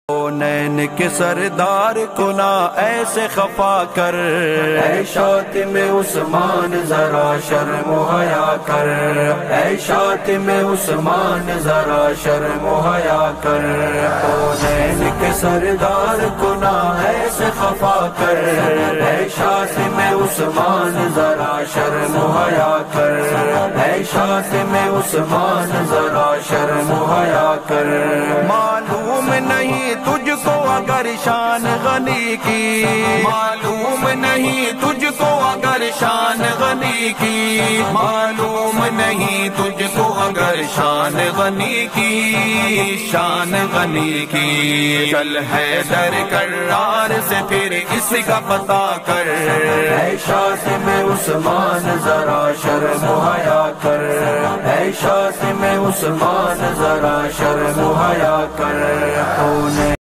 نین کے سردار کو نہ ایسے خفا کر، اے شاتم عثمان ذرا شرم حیا کر، اے شاتم عثمان ذرا شرم حیا کر، نین کے سردار کو نہ ایسے خفا کر، اے شاتم عثمان ذرا شرم حیا کر، اے شاتم عثمان ذرا شرم حیا کر۔ معلوم نہیں تجھ کو اگر شان غنی کی، معلوم نہیں تجھ کو اگر شان غنی کی، معلوم نہیں تجھ کو اگر شان غنی کی، شان غنی کی۔ چل حیدر کرار سے پھر اس کا پتہ کر، اے شاتم عثمان ذرا شرم حیا کر، اے شاتم عثمان ذرا شرم حیا کر۔